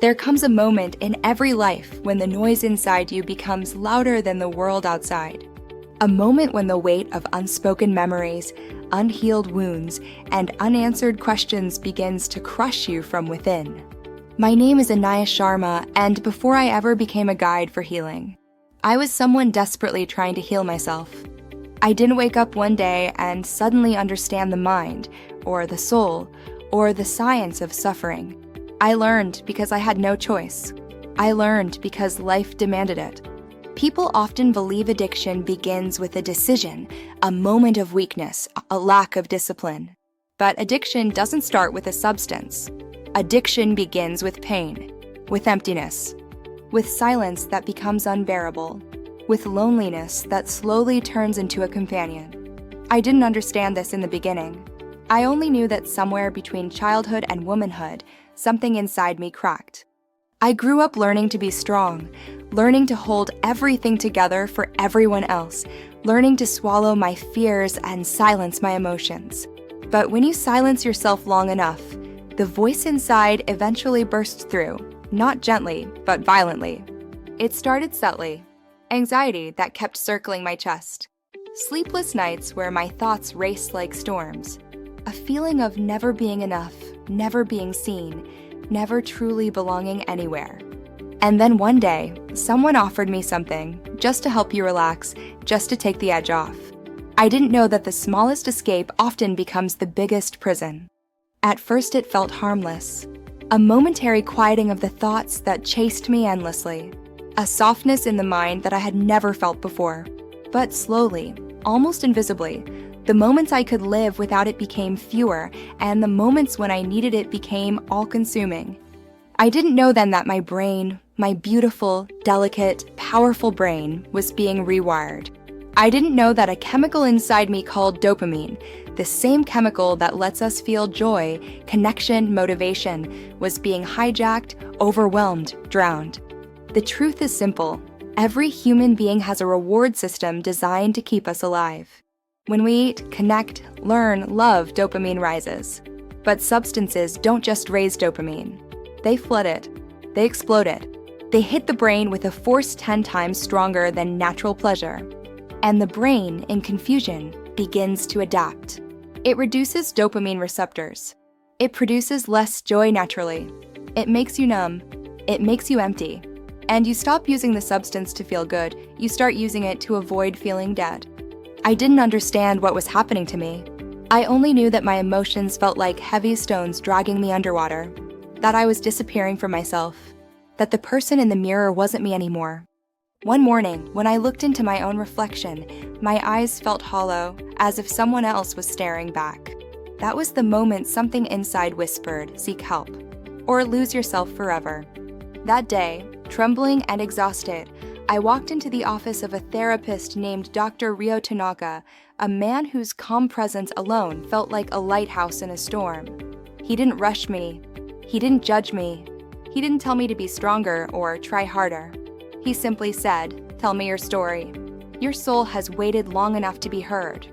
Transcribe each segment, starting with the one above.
There comes a moment in every life when the noise inside you becomes louder than the world outside. A moment when the weight of unspoken memories, unhealed wounds, and unanswered questions begins to crush you from within. My name is Anaya Sharma, and before I ever became a guide for healing, I was someone desperately trying to heal myself. I didn't wake up one day and suddenly understand the mind, or the soul, or the science of suffering. I learned because I had no choice. I learned because life demanded it. People often believe addiction begins with a decision, a moment of weakness, a lack of discipline. But addiction doesn't start with a substance. Addiction begins with pain, with emptiness, with silence that becomes unbearable, with loneliness that slowly turns into a companion. I didn't understand this in the beginning. I only knew that somewhere between childhood and womanhood, something inside me cracked. I grew up learning to be strong, learning to hold everything together for everyone else, learning to swallow my fears and silence my emotions. But when you silence yourself long enough, the voice inside eventually bursts through, not gently, but violently. It started subtly. Anxiety that kept circling my chest. Sleepless nights where my thoughts raced like storms. A feeling of never being enough, never being seen, never truly belonging anywhere. And then one day, someone offered me something, just to help you relax, just to take the edge off. I didn't know that the smallest escape often becomes the biggest prison. At first it felt harmless. A momentary quieting of the thoughts that chased me endlessly. A softness in the mind that I had never felt before. But slowly, almost invisibly, the moments I could live without it became fewer, and the moments when I needed it became all-consuming. I didn't know then that my brain, my beautiful, delicate, powerful brain, was being rewired. I didn't know that a chemical inside me called dopamine, the same chemical that lets us feel joy, connection, motivation, was being hijacked, overwhelmed, drowned. The truth is simple. Every human being has a reward system designed to keep us alive. When we eat, connect, learn, love, dopamine rises. But substances don't just raise dopamine. They flood it. They explode it. They hit the brain with a force 10 times stronger than natural pleasure. And the brain, in confusion, begins to adapt. It reduces dopamine receptors. It produces less joy naturally. It makes you numb. It makes you empty. And you stop using the substance to feel good. You start using it to avoid feeling dead. I didn't understand what was happening to me. I only knew that my emotions felt like heavy stones dragging me underwater, that I was disappearing from myself, that the person in the mirror wasn't me anymore. One morning, when I looked into my own reflection, my eyes felt hollow, as if someone else was staring back. That was the moment something inside whispered, "Seek help," or lose yourself forever. That day, trembling and exhausted, I walked into the office of a therapist named Dr. Ryo Tanaka, a man whose calm presence alone felt like a lighthouse in a storm. He didn't rush me. He didn't judge me. He didn't tell me to be stronger or try harder. He simply said, "Tell me your story. Your soul has waited long enough to be heard."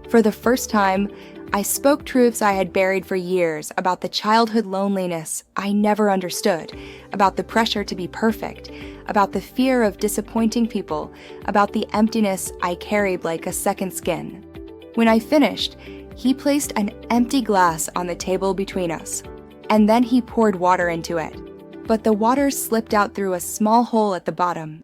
For the first time, I spoke truths I had buried for years about the childhood loneliness I never understood, about the pressure to be perfect, about the fear of disappointing people, about the emptiness I carried like a second skin. When I finished, he placed an empty glass on the table between us, and then he poured water into it. But the water slipped out through a small hole at the bottom.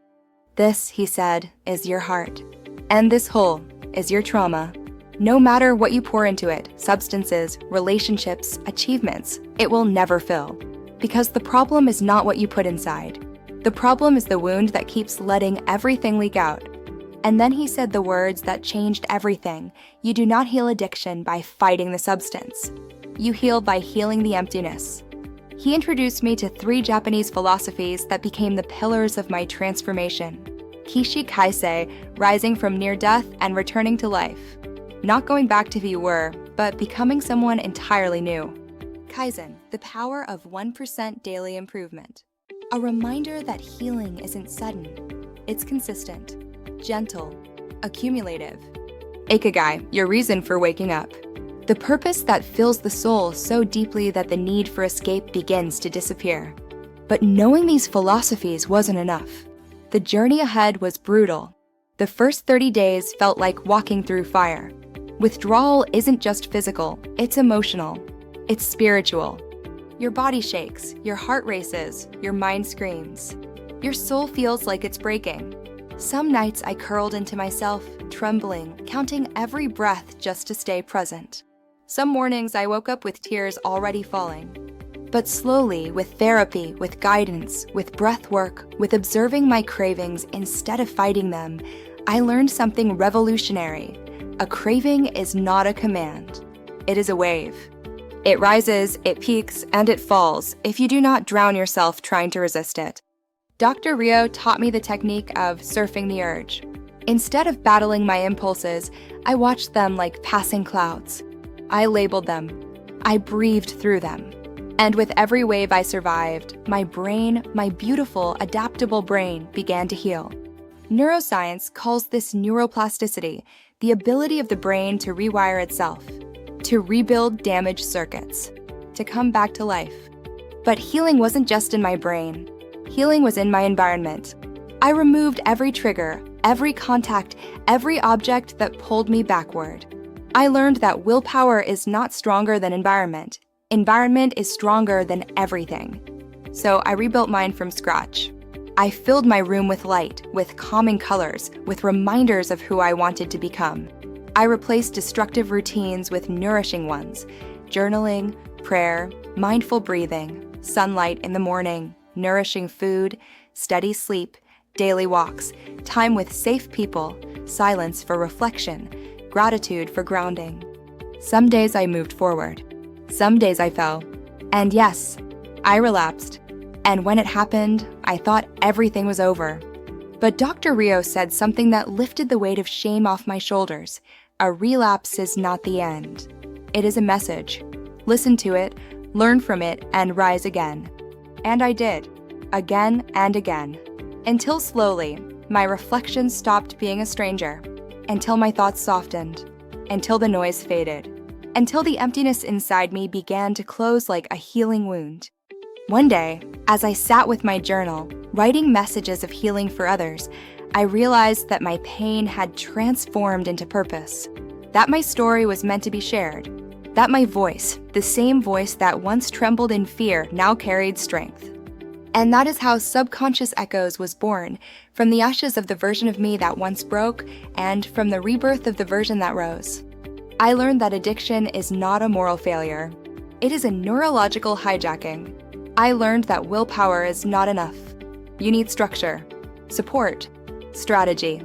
"This," he said, "is your heart. And this hole is your trauma. No matter what you pour into it, substances, relationships, achievements, it will never fill. Because the problem is not what you put inside. The problem is the wound that keeps letting everything leak out." And then he said the words that changed everything. You do not heal addiction by fighting the substance. You heal by healing the emptiness. He introduced me to 3 Japanese philosophies that became the pillars of my transformation. Kishi Kaisei, rising from near death and returning to life. Not going back to who you were, but becoming someone entirely new. Kaizen, the power of 1% daily improvement. A reminder that healing isn't sudden. It's consistent, gentle, accumulative. Ikigai, your reason for waking up. The purpose that fills the soul so deeply that the need for escape begins to disappear. But knowing these philosophies wasn't enough. The journey ahead was brutal. The first 30 days felt like walking through fire. Withdrawal isn't just physical, it's emotional. It's spiritual. Your body shakes, your heart races, your mind screams. Your soul feels like it's breaking. Some nights I curled into myself, trembling, counting every breath just to stay present. Some mornings I woke up with tears already falling. But slowly, with therapy, with guidance, with breath work, with observing my cravings instead of fighting them, I learned something revolutionary. A craving is not a command. It is a wave. It rises, it peaks, and it falls if you do not drown yourself trying to resist it. Dr. Rio taught me the technique of surfing the urge. Instead of battling my impulses, I watched them like passing clouds. I labeled them. I breathed through them. And with every wave I survived, my brain, my beautiful, adaptable brain, began to heal. Neuroscience calls this neuroplasticity, the ability of the brain to rewire itself, to rebuild damaged circuits, to come back to life. But healing wasn't just in my brain. Healing was in my environment. I removed every trigger, every contact, every object that pulled me backward. I learned that willpower is not stronger than environment. Environment is stronger than everything. So I rebuilt mine from scratch. I filled my room with light, with calming colors, with reminders of who I wanted to become. I replaced destructive routines with nourishing ones: journaling, prayer, mindful breathing, sunlight in the morning, nourishing food, steady sleep, daily walks, time with safe people, silence for reflection, gratitude for grounding. Some days I moved forward. Some days I fell. And yes, I relapsed. And when it happened, I thought everything was over. But Dr. Rio said something that lifted the weight of shame off my shoulders. A relapse is not the end. It is a message. Listen to it, learn from it, and rise again. And I did, again and again. Until slowly, my reflections stopped being a stranger. Until my thoughts softened. Until the noise faded. Until the emptiness inside me began to close like a healing wound. One day, as I sat with my journal, writing messages of healing for others, I realized that my pain had transformed into purpose, that my story was meant to be shared, that my voice, the same voice that once trembled in fear, now carried strength. And that is how Subconscious Echoes was born, from the ashes of the version of me that once broke, and from the rebirth of the version that rose. I learned that addiction is not a moral failure. It is a neurological hijacking. I learned that willpower is not enough. You need structure, support, strategy.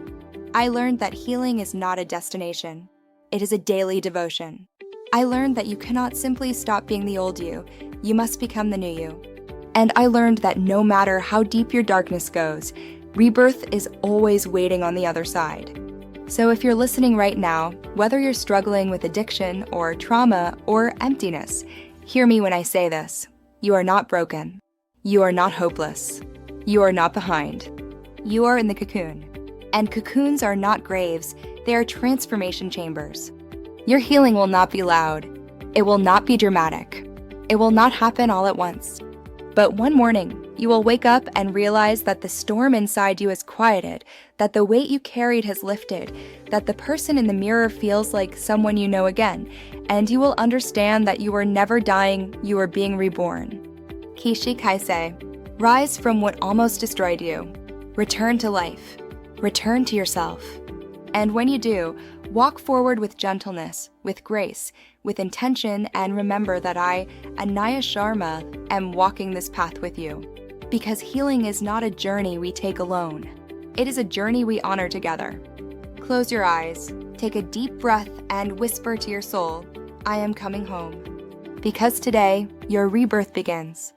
I learned that healing is not a destination. It is a daily devotion. I learned that you cannot simply stop being the old you. You must become the new you. And I learned that no matter how deep your darkness goes, rebirth is always waiting on the other side. So if you're listening right now, whether you're struggling with addiction or trauma or emptiness, hear me when I say this. You are not broken. You are not hopeless. You are not behind. You are in the cocoon. And cocoons are not graves, they are transformation chambers. Your healing will not be loud. It will not be dramatic. It will not happen all at once. But one morning, you will wake up and realize that the storm inside you has quieted, that the weight you carried has lifted, that the person in the mirror feels like someone you know again, and you will understand that you are never dying, you are being reborn. Kishi Kaisei, rise from what almost destroyed you. Return to life. Return to yourself. And when you do, walk forward with gentleness, with grace, with intention, and remember that I, Anaya Sharma, am walking this path with you. Because healing is not a journey we take alone. It is a journey we honor together. Close your eyes, take a deep breath, and whisper to your soul, I am coming home. Because today, your rebirth begins.